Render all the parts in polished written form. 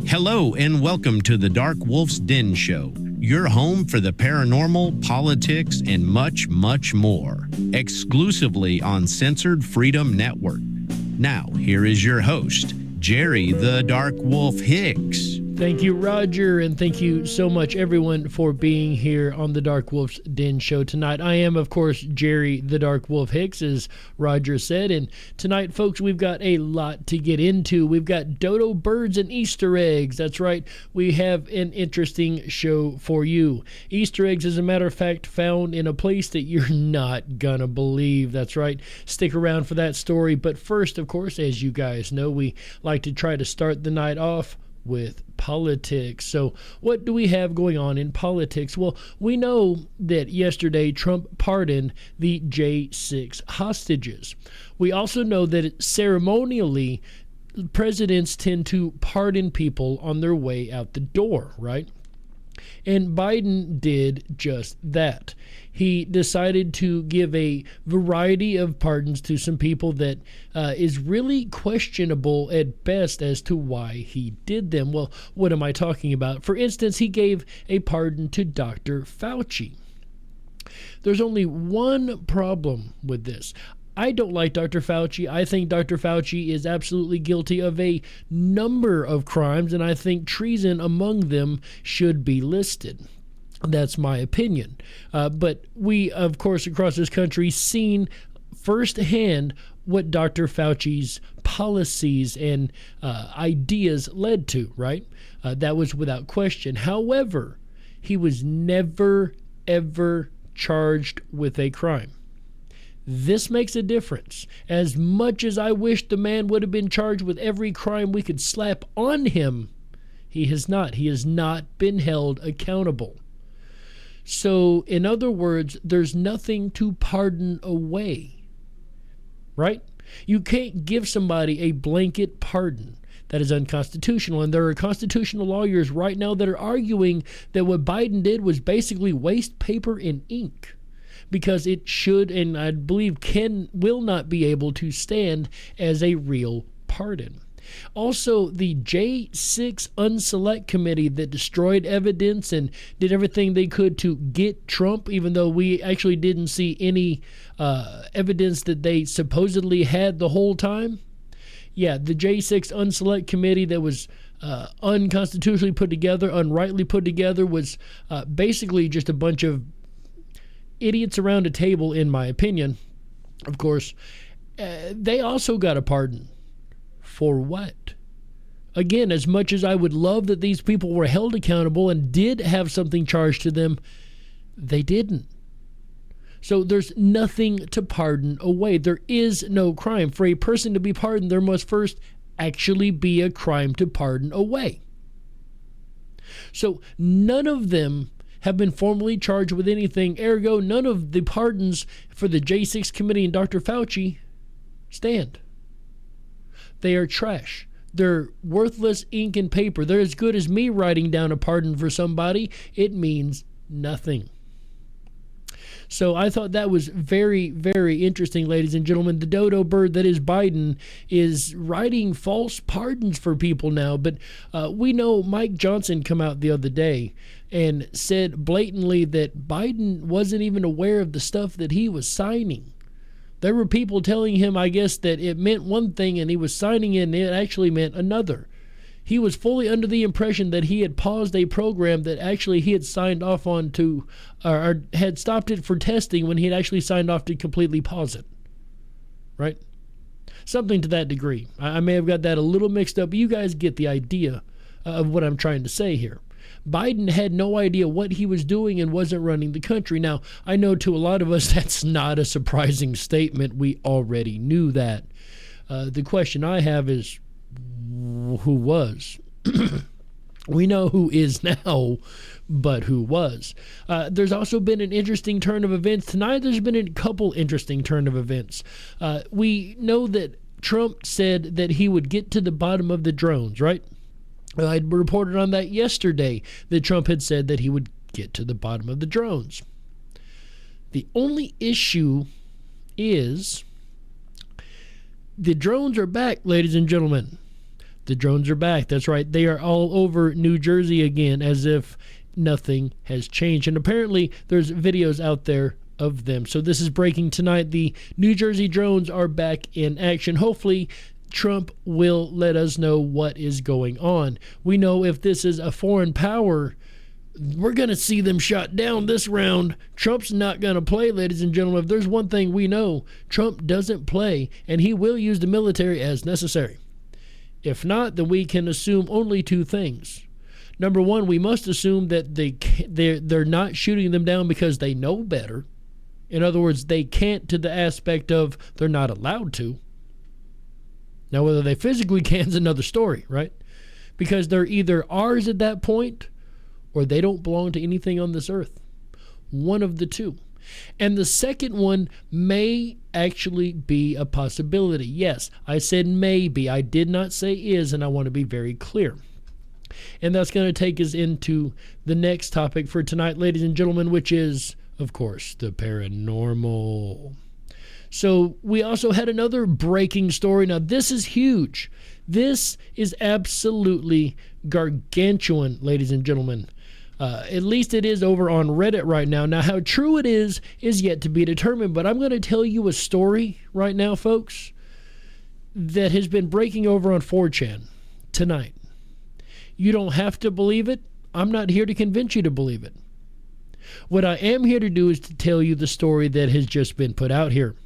Hello and welcome to the Dark Wolf's Den Show, your home for the paranormal, politics, and much, much more, exclusively on Censored Freedom Network. Now, here is your host, Jerry the Dark Wolf Hicks. Thank you, Roger, and thank you so much, everyone, for being here on the Dark Wolf's Den Show tonight. I am, of course, Jerry the Dark Wolf Hicks, as Roger said, and tonight, folks, we've got a lot to get into. We've got dodo birds and Easter eggs. That's right, we have an interesting show for you. Easter eggs, as a matter of fact, found in a place that you're not gonna believe. That's right, stick around for that story. But first, of course, as you guys know, we like to try to start the night off with politics. So what do we have going on in politics? Well, we know that yesterday Trump pardoned the J6 hostages. We also know that ceremonially presidents tend to pardon people on their way out the door, right? And Biden did just that. He decided to give a variety of pardons to some people that is really questionable at best as to why he did them. Well, what am I talking about? For instance, he gave a pardon to Dr. Fauci. There's only one problem with this. I don't like Dr. Fauci. I think Dr. Fauci is absolutely guilty of a number of crimes, and I think treason among them should be listed. That's my opinion. But we, of course, across this country, seen firsthand what Dr. Fauci's policies and ideas led to, right? That was without question. However, he was never, ever charged with a crime. This makes a difference. As much as I wish the man would have been charged with every crime we could slap on him, he has not. He has not been held accountable. So, in other words, there's nothing to pardon away, right? You can't give somebody a blanket pardon. That is unconstitutional. And there are constitutional lawyers right now that are arguing that what Biden did was basically waste paper and ink, because it should, and I believe will not be able to stand as a real pardon. Also, the J6 Unselect Committee that destroyed evidence and did everything they could to get Trump, even though we actually didn't see any evidence that they supposedly had the whole time. Yeah, the J6 Unselect Committee that was unconstitutionally put together, unrightly put together, was basically just a bunch of idiots around a table, in my opinion. Of course, they also got a pardon. For what? Again, as much as I would love that these people were held accountable and did have something charged to them, they didn't. So there's nothing to pardon away. There is no crime. For a person to be pardoned, there must first actually be a crime to pardon away. So none of them have been formally charged with anything. Ergo, none of the pardons for the J6 committee and Dr. Fauci stand. They are trash. They're worthless ink and paper. They're as good as me writing down a pardon for somebody. It means nothing. So I thought that was very, very interesting, ladies and gentlemen. The dodo bird that is Biden is writing false pardons for people now. But we know Mike Johnson come out the other day and said blatantly that Biden wasn't even aware of the stuff that he was signing. There were people telling him, I guess, that it meant one thing and he was signing it and it actually meant another. He was fully under the impression that he had paused a program that actually he had signed off on to, or had stopped it for testing when he had actually signed off to completely pause it. Right? Something to that degree. I may have got that a little mixed up, but you guys get the idea of what I'm trying to say here. Biden had no idea what he was doing and wasn't running the country. Now, I know to a lot of us that's not a surprising statement. We already knew that. The question I have is, who was? We know who is now, but who was? There's also been an interesting turn of events. Tonight there's been a couple interesting turn of events. We know that Trump said that he would get to the bottom of the drones, right? I reported on that yesterday, that Trump had said that he would get to the bottom of the drones. The only issue is the drones are back, ladies and gentlemen. The drones are back. That's right. They are all over New Jersey again, as if nothing has changed. And apparently there's videos out there of them. So this is breaking tonight. The New Jersey drones are back in action. Hopefully Trump will let us know what is going on. We know if this is a foreign power, we're going to see them shot down this round. Trump's not going to play, ladies and gentlemen. If there's one thing we know, Trump doesn't play, and he will use the military as necessary. If not, then we can assume only two things. Number one, we must assume that they're not shooting them down because they know better. In other words, they can't, to the aspect of they're not allowed to. Now, whether they physically can is another story, right? Because they're either ours at that point or they don't belong to anything on this earth. One of the two. And the second one may actually be a possibility. Yes, I said maybe. I did not say is, and I want to be very clear. And that's going to take us into the next topic for tonight, ladies and gentlemen, which is, of course, the paranormal. So we also had another breaking story. Now, this is huge. This is absolutely gargantuan, ladies and gentlemen. At least it is over on Reddit right now. Now, how true it is yet to be determined. But I'm going to tell you a story right now, folks, that has been breaking over on 4chan tonight. You don't have to believe it. I'm not here to convince you to believe it. What I am here to do is to tell you the story that has just been put out here.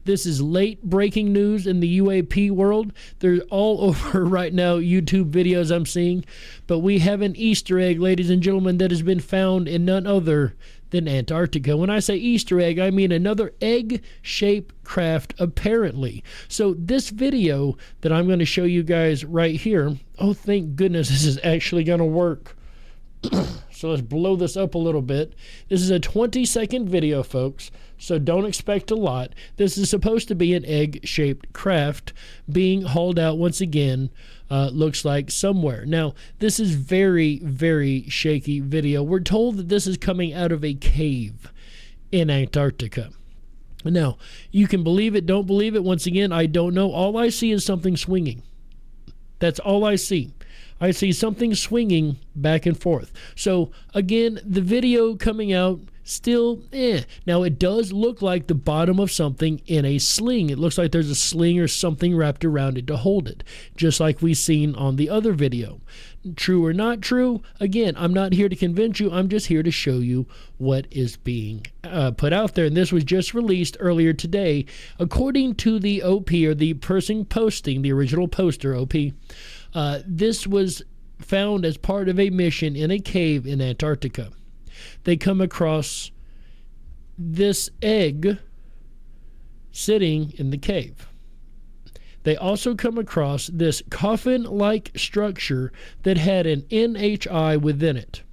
This is late breaking news in the UAP world. They're all over right now, YouTube videos I'm seeing. But we have an Easter egg, ladies and gentlemen, that has been found in none other than Antarctica. When I say Easter egg, I mean another egg-shaped craft, apparently. So this video that I'm going to show you guys right here, oh, thank goodness this is actually going to work. So let's blow this up a little bit. This is a 20-second video, folks, so don't expect a lot. This is supposed to be an egg-shaped craft being hauled out once again, looks like somewhere. Now, this is very, very shaky video. We're told that this is coming out of a cave in Antarctica. Now, you can believe it, don't believe it. Once again, I don't know. All I see is something swinging. That's all I see. I see something swinging back and forth. So, again, the video coming out, still, Now, it does look like the bottom of something in a sling. It looks like there's a sling or something wrapped around it to hold it, just like we've seen on the other video. True or not true, again, I'm not here to convince you. I'm just here to show you what is being put out there. And this was just released earlier today. According to the OP, or the person posting, the original poster, OP, this was found as part of a mission in a cave in Antarctica. They come across this egg sitting in the cave. They also come across this coffin-like structure that had an NHI within it.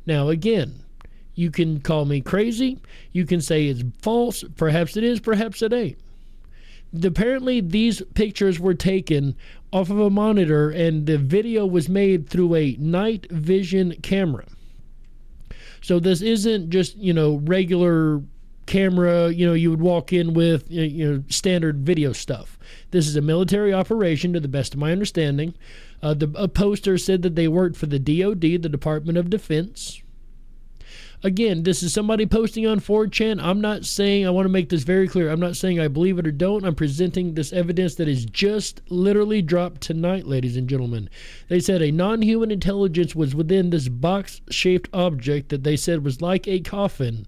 Now, again, you can call me crazy. You can say it's false. Perhaps it is, perhaps it ain't. Apparently, these pictures were taken off of a monitor, and the video was made through a night vision camera. So this isn't just, regular camera, you would walk in with, standard video stuff. This is a military operation, to the best of my understanding. A poster said that they worked for the DOD, the Department of Defense. Again, this is somebody posting on 4chan. I'm not saying, I want to make this very clear, I'm not saying I believe it or don't. I'm presenting this evidence that is just literally dropped tonight, ladies and gentlemen. They said a non-human intelligence was within this box-shaped object that they said was like a coffin,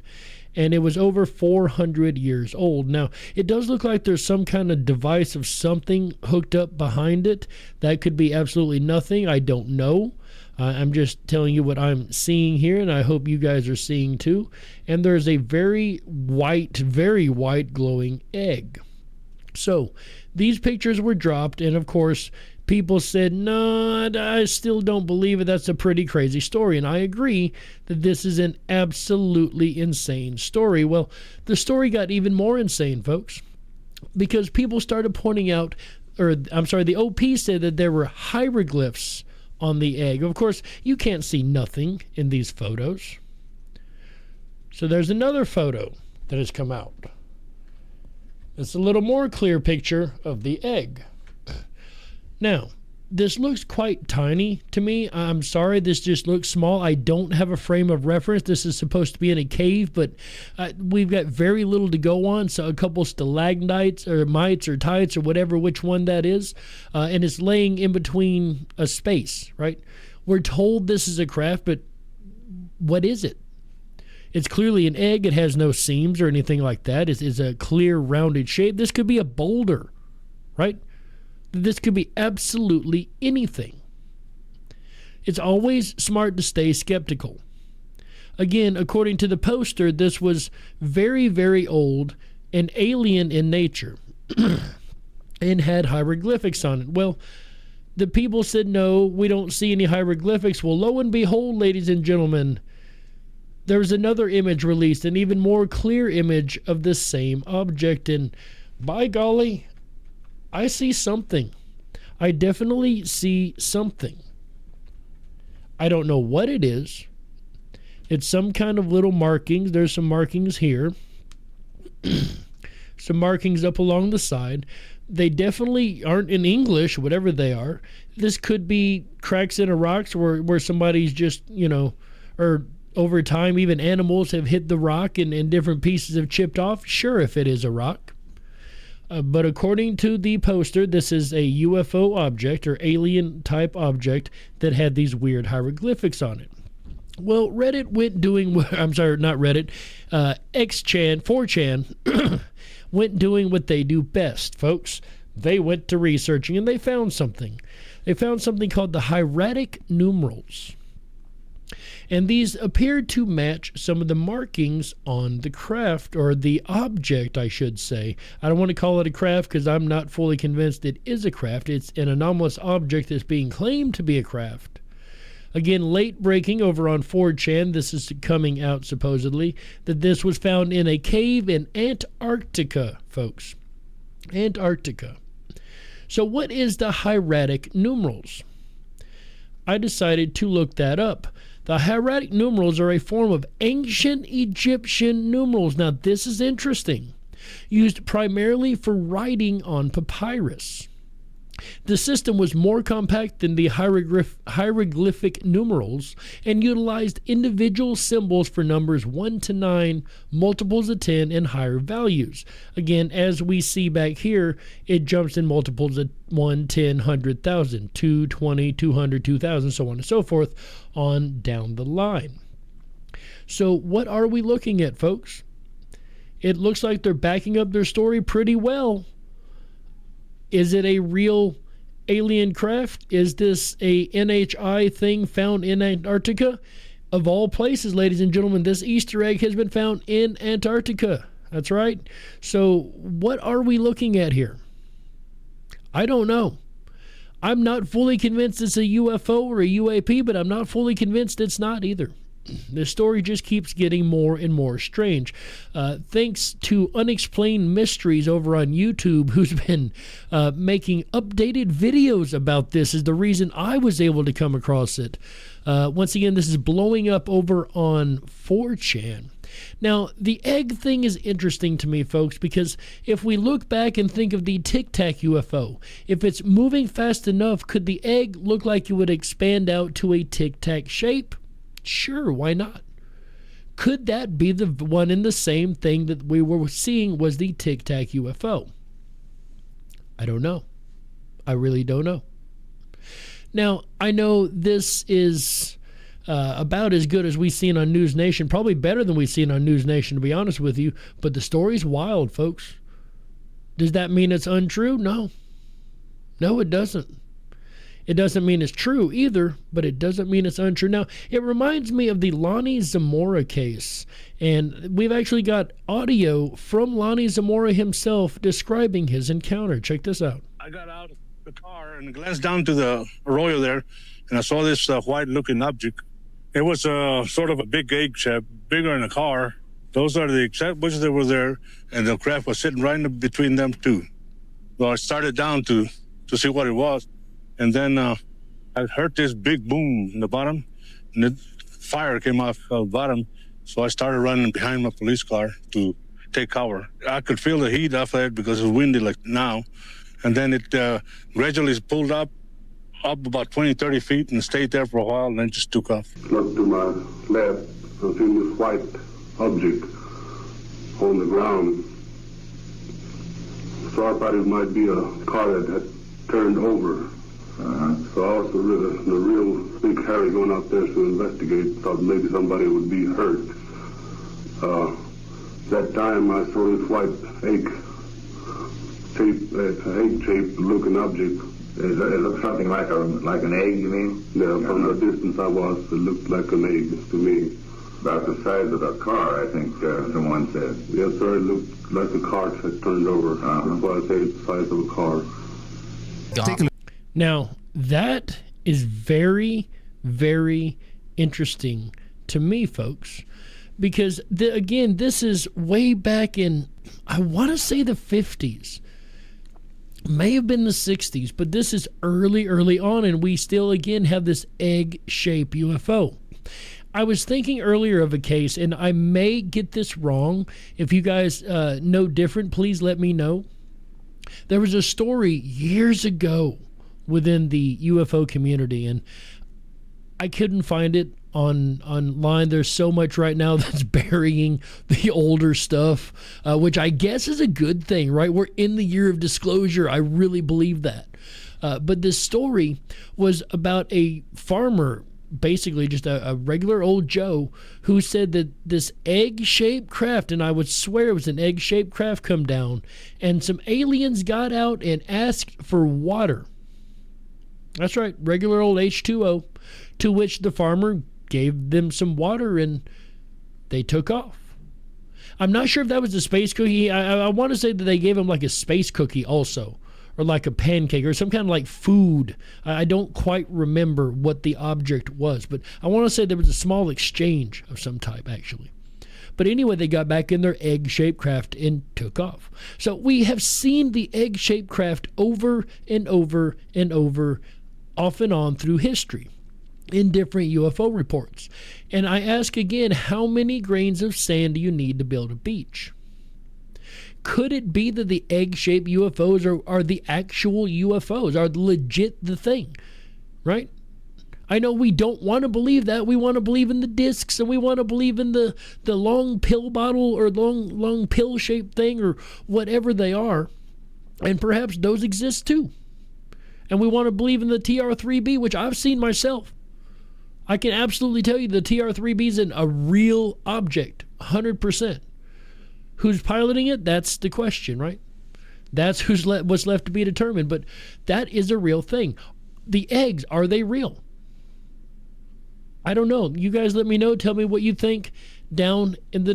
and it was over 400 years old. Now, it does look like there's some kind of device of something hooked up behind it. That could be absolutely nothing. I don't know. I'm just telling you what I'm seeing here, and I hope you guys are seeing too. And there's a very white glowing egg. So these pictures were dropped, and of course, people said, no, I still don't believe it. That's a pretty crazy story. And I agree that this is an absolutely insane story. Well, the story got even more insane, folks, because people started pointing out, the OP said that there were hieroglyphs on the egg. Of course, you can't see nothing in these photos. So there's another photo that has come out. It's a little more clear picture of the egg. Now, this looks quite tiny to me. I'm sorry, this just looks small. I don't have a frame of reference. This is supposed to be in a cave, but we've got very little to go on. So a couple stalagmites or mites or tights or whatever, which one that is. And it's laying in between a space, right? We're told this is a craft, but what is it? It's clearly an egg. It has no seams or anything like that. It's a clear, rounded shape. This could be a boulder, right? This could be absolutely anything. It's always smart to stay skeptical. Again, according to the poster, this was very, very old and alien in nature and had hieroglyphics on it. Well, the people said, no, we don't see any hieroglyphics. Well, lo and behold, ladies and gentlemen, there was another image released, an even more clear image of the same object. And by golly, I see something. I definitely see something. I don't know what it is. It's some kind of little markings. There's some markings here. Some markings up along the side. They definitely aren't in English, whatever they are. This could be cracks in a rocks where somebody's just, or over time even animals have hit the rock and different pieces have chipped off. Sure, if it is a rock. But according to the poster, this is a UFO object or alien type object that had these weird hieroglyphics on it. Well, Reddit went doing, I'm sorry, not Reddit, 4chan went doing what they do best, folks. They went to researching and they found something. They found something called the hieratic numerals. And these appeared to match some of the markings on the craft, or the object, I should say. I don't want to call it a craft because I'm not fully convinced it is a craft. It's an anomalous object that's being claimed to be a craft. Again, late breaking over on 4chan, this is coming out supposedly, that this was found in a cave in Antarctica, folks. Antarctica. So what is the hieratic numerals? I decided to look that up. The hieratic numerals are a form of ancient Egyptian numerals. Now, this is interesting. Used primarily for writing on papyrus. The system was more compact than the hieroglyphic numerals and utilized individual symbols for numbers 1 to 9, multiples of 10, and higher values. Again, as we see back here, it jumps in multiples of 1, 10, 100, 1,000, 2, 20, 200, 2,000, so on and so forth, on down the line. So what are we looking at, folks? It looks like they're backing up their story pretty well. Is it a real alien craft? Is this a NHI thing found in Antarctica? Of all places, ladies and gentlemen, this Easter egg has been found in Antarctica. That's right. So what are we looking at here? I don't know. I'm not fully convinced it's a UFO or a UAP, but I'm not fully convinced it's not either. The story just keeps getting more and more strange. Thanks to Unexplained Mysteries over on YouTube, who's been making updated videos about this, is the reason I was able to come across it. Once again, this is blowing up over on 4chan. Now, the egg thing is interesting to me, folks, because if we look back and think of the Tic Tac UFO, if it's moving fast enough, could the egg look like it would expand out to a Tic Tac shape? Sure, why not? Could that be the one and the same thing that we were seeing was the Tic Tac UFO? I don't know. I really don't know. Now, I know this is about as good as we've seen on News Nation, probably better than we've seen on News Nation, to be honest with you, but the story's wild, folks. Does that mean it's untrue? No. No, it doesn't. It doesn't mean it's true either, but it doesn't mean it's untrue. Now, it reminds me of the Lonnie Zamora case, and we've actually got audio from Lonnie Zamora himself describing his encounter. Check this out. I got out of the car and glanced down to the arroyo there, and I saw this white-looking object. It was sort of a big egg shape, bigger than a car. Those are the exact bushes that were there, and the craft was sitting right in between them two. So I started down to see what it was. And then I heard this big boom in the bottom, and fire came off the bottom. So I started running behind my police car to take cover. I could feel the heat off it because it was windy like now. And then it gradually pulled up about 20, 30 feet and stayed there for a while and then just took off. Looked to my left, I seen this white object on the ground. So I thought it might be a car that had turned over. So I was the real big Harry going out there to investigate, thought maybe somebody would be hurt. That time I saw this white egg-shaped looking object. It looks something like an egg, you mean? Yeah, from the distance I was, it looked like an egg to me. About the size of a car, I think someone said. Yes, sir, it looked like a car had turned over. That's why I say it's the size of a car. Now, that is very, very interesting to me, folks, because, again, this is way back in, I want to say the 50s. May have been the 60s, but this is early on, and we still, again, have this egg-shaped UFO. I was thinking earlier of a case, and I may get this wrong. If you guys know different, please let me know. There was a story years ago within the UFO community, and I couldn't find it online. There's so much right now that's burying the older stuff, which I guess is a good thing, right? We're in the year of disclosure. I really believe that. But this story was about a farmer, basically just a regular old Joe, who said that this egg-shaped craft, and I would swear it was an egg-shaped craft, come down, and some aliens got out and asked for water. That's right, regular old H2O, to which the farmer gave them some water and they took off. I'm not sure if that was a space cookie. I want to say that they gave him like a space cookie also, or like a pancake or some kind of like food. I don't quite remember what the object was, but I want to say there was a small exchange of some type actually. But anyway, they got back in their egg-shaped craft and took off. So we have seen the egg-shaped craft over and over and over, off and on through history in different UFO reports. And I ask again, how many grains of sand do you need to build a beach? Could it be that the egg-shaped UFOs are the actual UFOs, are legit the thing, right? I know we don't want to believe that. We want to believe in the discs, and we want to believe in the long pill bottle or long pill-shaped thing or whatever they are. And perhaps those exist too. And we want to believe in the TR-3B, which I've seen myself. I can absolutely tell you the TR-3B is a real object, 100%. Who's piloting it? That's the question, right? That's what's left to be determined. But that is a real thing. The eggs, are they real? I don't know. You guys let me know. Tell me what you think down in the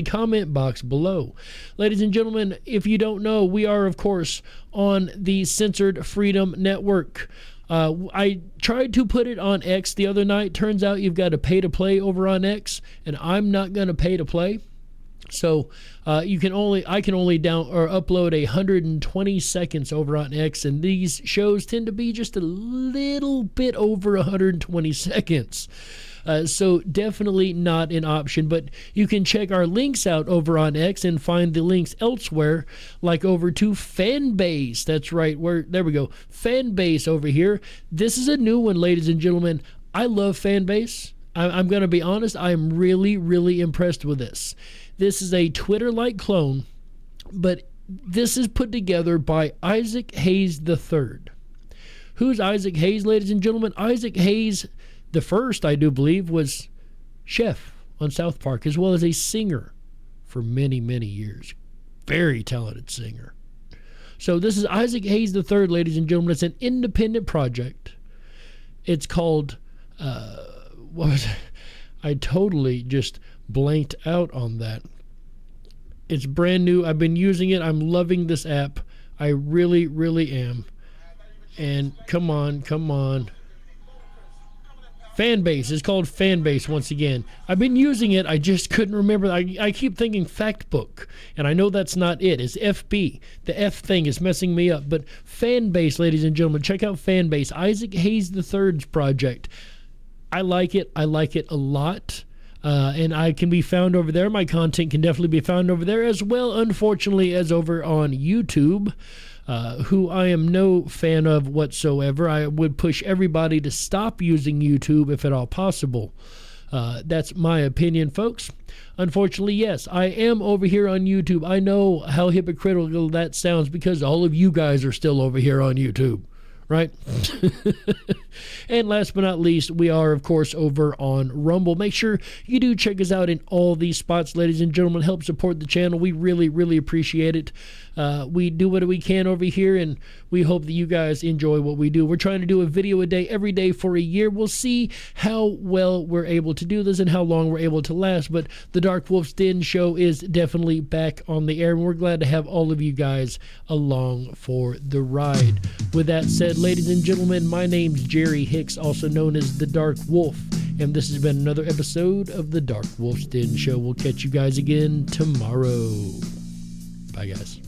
comment box below. Ladies and gentlemen, if you don't know, we are, of course, on the Censored Freedom Network. I tried to put it on X the other night. Turns out you've got to pay to play over on X, and I'm not going to pay to play. So I can only upload 120 seconds over on X, and these shows tend to be just a little bit over 120 seconds. So definitely not an option, but you can check our links out over on X and find the links elsewhere, like over to Fanbase. That's right, there we go, Fanbase over here. This is a new one, ladies and gentlemen. I love Fanbase. I'm going to be honest, I'm really, really impressed with this. This is a Twitter-like clone, but this is put together by Isaac Hayes III. Who's Isaac Hayes, ladies and gentlemen? Isaac Hayes the first, I do believe, was chef on South Park, as well as a singer for many, many years. Very talented singer. So this is Isaac Hayes III, ladies and gentlemen. It's an independent project. It's called, what was it? I totally just blanked out on that. It's brand new. I've been using it. I'm loving this app. I really, really am. And come on. Fanbase. It's called Fanbase once again. I've been using it. I just couldn't remember. I keep thinking Factbook, and I know that's not it. It's FB. The F thing is messing me up. But Fanbase, ladies and gentlemen, check out Fanbase. Isaac Hayes III's project. I like it. I like it a lot. And I can be found over there. My content can definitely be found over there as well, unfortunately, as over on YouTube, who I am no fan of whatsoever. I would push everybody to stop using YouTube if at all possible. That's my opinion, folks. Unfortunately, yes, I am over here on YouTube. I know how hypocritical that sounds because all of you guys are still over here on YouTube, right? And last but not least, we are, of course, over on Rumble. Make sure you do check us out in all these spots, ladies and gentlemen. Help support the channel. We really, really appreciate it. We do what we can over here, and we hope that you guys enjoy what we do. We're trying to do a video a day every day for a year. We'll see how well we're able to do this and how long we're able to last, but the Dark Wolf's Den show is definitely back on the air, and we're glad to have all of you guys along for the ride. With that said, ladies and gentlemen, my name's Jerry Hicks, also known as the Dark Wolf, and this has been another episode of the Dark Wolf's Den show. We'll catch you guys again tomorrow. Bye, guys.